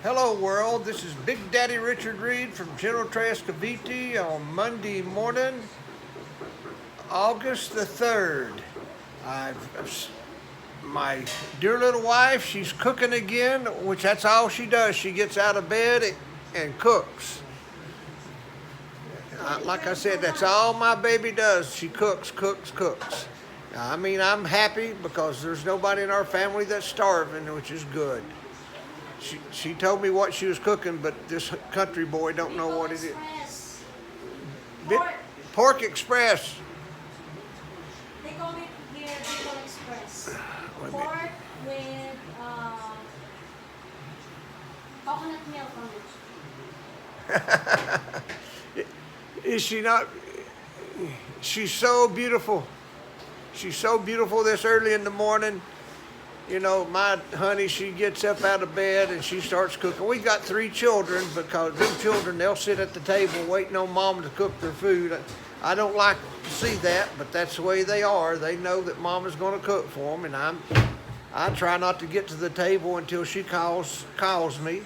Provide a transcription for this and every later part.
Hello world, this is Big Daddy Richard Reed from General Cavite on Monday morning, August the 3rd. My dear little wife, she's cooking again, which that's all she does. She gets out of bed and cooks. Like I said, that's all my baby does. She cooks, cooks, cooks. I mean, I'm happy because there's nobody in our family that's starving, which is good. She told me what she was cooking, but this country boy don't know what it is. Pork Express. They call it here Bicol Express. Wait a minute. Pork with coconut milk on it. Is she not? She's so beautiful. She's so beautiful this early in the morning. You know, my honey, she gets up out of bed and she starts cooking. We got 3 children because them children, they'll sit at the table waiting on mom to cook their food. I don't like to see that, but that's the way they are. They know that mama's going to cook for them, and I try not to get to the table until she calls me.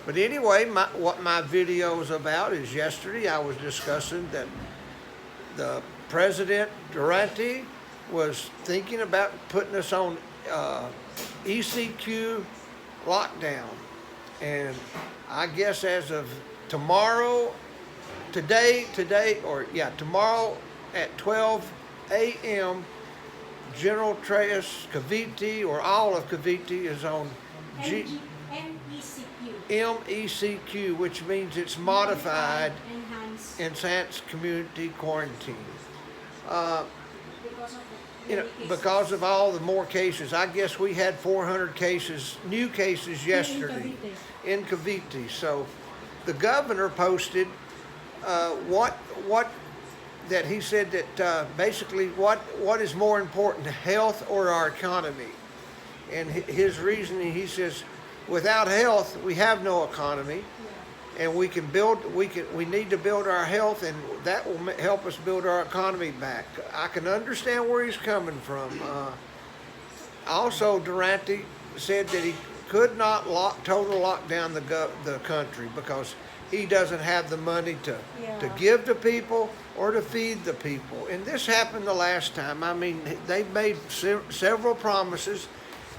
But anyway, what my video is about is yesterday I was discussing that the President Durante was thinking about putting us on ECQ lockdown, and I guess as of tomorrow at 12 a.m. General Cavite, or all of Cavite, is on MECQ, which means it's modified enhanced community quarantine. Because of all the more cases. I guess we had 400 cases, new cases yesterday in Cavite. So the governor posted that he said that basically what is more important, health or our economy? And his reasoning, he says, without health we have no economy. And we need to build our health, and that will help us build our economy back. I can understand where he's coming from. Also, Durante said that he could not total lock down the country because he doesn't have the money to give to people or to feed the people. And this happened the last time. I mean, they made several promises,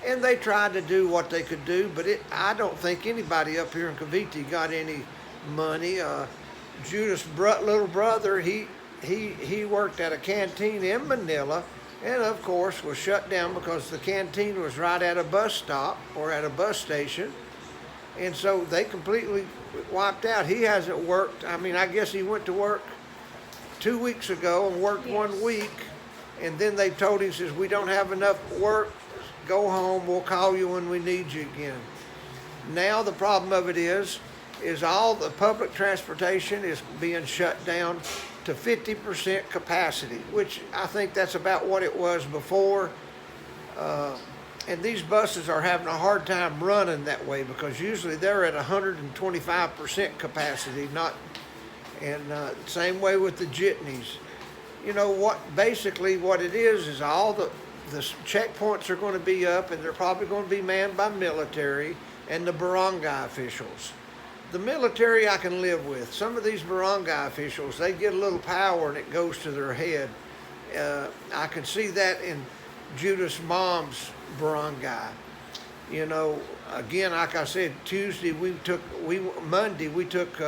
and they tried to do what they could do, but I don't think anybody up here in Cavite got any money. Judas' little brother, he worked at a canteen in Manila, and of course was shut down because the canteen was right at a bus stop or at a bus station, and so they completely wiped out. He hasn't worked. I mean, I guess he went to work 2 weeks ago and worked 1 week, and then they told him, says, we don't have enough work. Go home, we'll call you when we need you again. Now the problem of it is all the public transportation is being shut down to 50% capacity, which I think that's about what it was before. And these buses are having a hard time running that way because usually they're at 125% capacity, same way with the jitneys. You know basically what it is all the checkpoints are going to be up, and they're probably going to be manned by military and the barangay officials. The military I can live with. Some of these barangay officials, they get a little power and it goes to their head. I can see that in Judas' mom's barangay. You know, again, like I said, Monday we took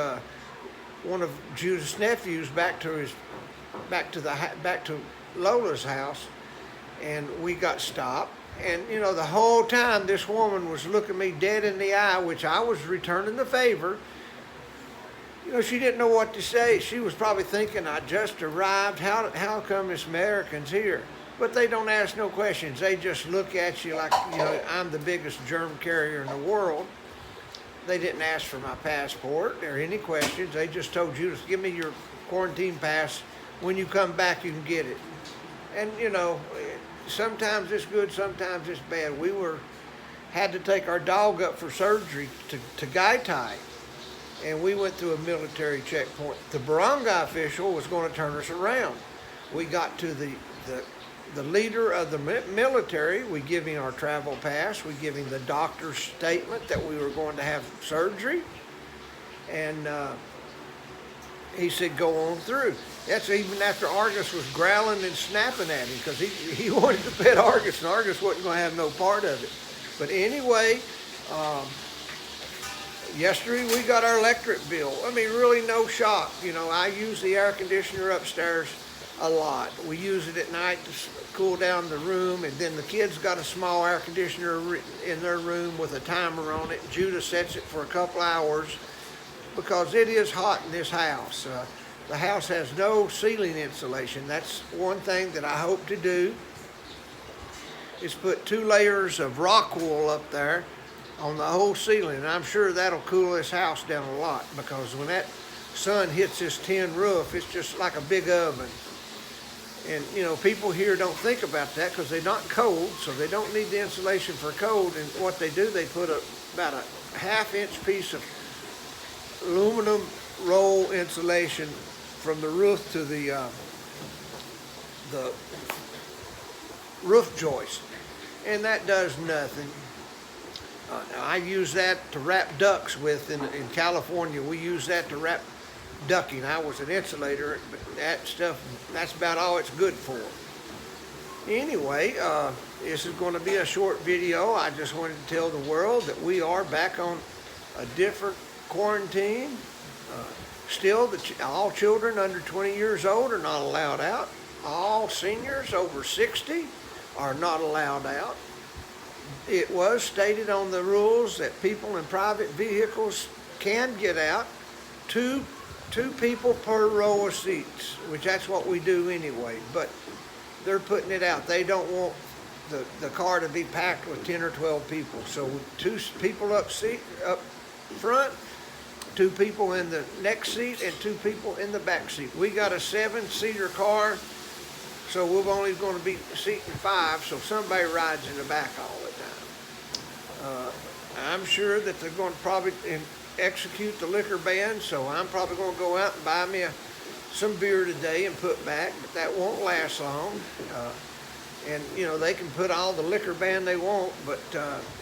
one of Judas' nephews back to Lola's house. And we got stopped, and you know, the whole time this woman was looking me dead in the eye, which I was returning the favor. You know, she didn't know what to say. She was probably thinking, I just arrived, how come this American's here? But they don't ask no questions. They just look at you like, you know, I'm the biggest germ carrier in the world. They didn't ask for my passport or any questions. They just told Judas, give me your quarantine pass. When you come back, you can get it. And you know, sometimes it's good, sometimes it's bad. We had to take our dog up for surgery to Cavite, and we went through a military checkpoint. The barangay official was going to turn us around. We got to the the leader of the military, we give him our travel pass. We give him the doctor's statement that we were going to have surgery. And he said, go on through. That's even after Argus was growling and snapping at him because he wanted to pet Argus, and Argus wasn't going to have no part of it. But anyway, yesterday we got our electric bill. I mean, really no shock. You know, I use the air conditioner upstairs a lot. We use it at night to cool down the room, and then the kids got a small air conditioner in their room with a timer on it. Judah sets it for a couple hours because it is hot in this house. The house has no ceiling insulation. That's one thing that I hope to do, is put 2 layers of rock wool up there on the whole ceiling. And I'm sure that'll cool this house down a lot, because when that sun hits this tin roof, it's just like a big oven. And you know, people here don't think about that because they're not cold, so they don't need the insulation for cold. And what they do, they put about a 1/2-inch piece of aluminum roll insulation from the roof to the roof joist, and that does nothing. I use that to wrap ducks with in California. We use that to wrap ducking. I was an insulator, but that stuff, that's about all it's good for. Anyway, this is going to be a short video. I just wanted to tell the world that we are back on a different quarantine. Still, all children under 20 years old are not allowed out. All seniors over 60 are not allowed out. It was stated on the rules that people in private vehicles can get out, two people per row of seats, which that's what we do anyway, but they're putting it out. They don't want the car to be packed with 10 or 12 people. So 2 people up front, 2 people in the next seat, and 2 people in the back seat. We got a 7-seater car, so we're only going to be seating 5, so somebody rides in the back all the time. I'm sure that they're going to probably execute the liquor ban, so I'm probably going to go out and buy me some beer today and put back, but that won't last long. And you know, they can put all the liquor ban they want, but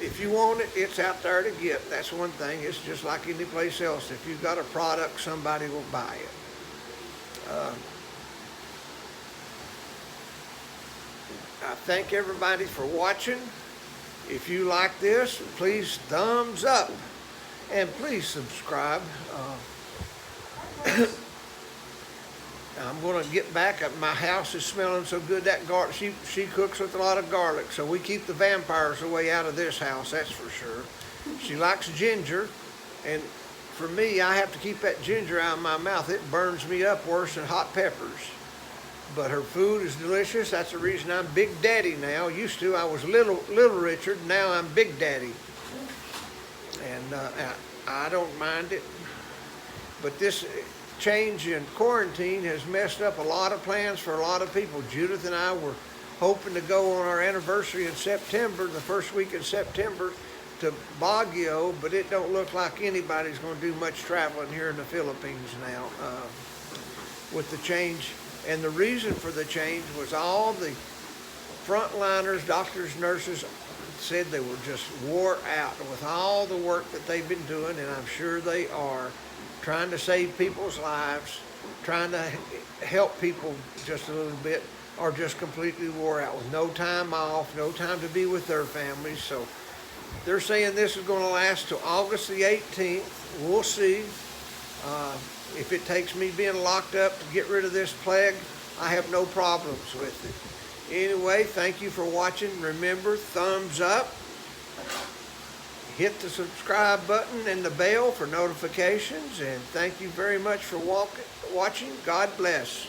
if you want it, it's out there to get. That's one thing. It's just like any place else. If you've got a product, somebody will buy it. I thank everybody for watching. If you like this, please thumbs up, and please subscribe. I'm going to get back. My house is smelling so good. That she cooks with a lot of garlic, so we keep the vampires away out of this house, that's for sure. She likes ginger, and for me, I have to keep that ginger out of my mouth. It burns me up worse than hot peppers. But her food is delicious. That's the reason I'm Big Daddy now. Used to, I was Little Richard. Now I'm Big Daddy. And I don't mind it. But this change in quarantine has messed up a lot of plans for a lot of people. Judith and I were hoping to go on our anniversary in September, the first week in September, to Baguio, but it don't look like anybody's going to do much traveling here in the Philippines now with the change. And the reason for the change was all the frontliners, doctors, nurses, said they were just wore out with all the work that they've been doing, and I'm sure they are, trying to save people's lives, trying to help people just a little bit, are just completely wore out with no time off, no time to be with their families. So they're saying this is going to last till August the 18th. We'll see. If it takes me being locked up to get rid of this plague, I have no problems with it. Anyway, thank you for watching. Remember, thumbs up. Hit the subscribe button and the bell for notifications. And thank you very much for watching. God bless.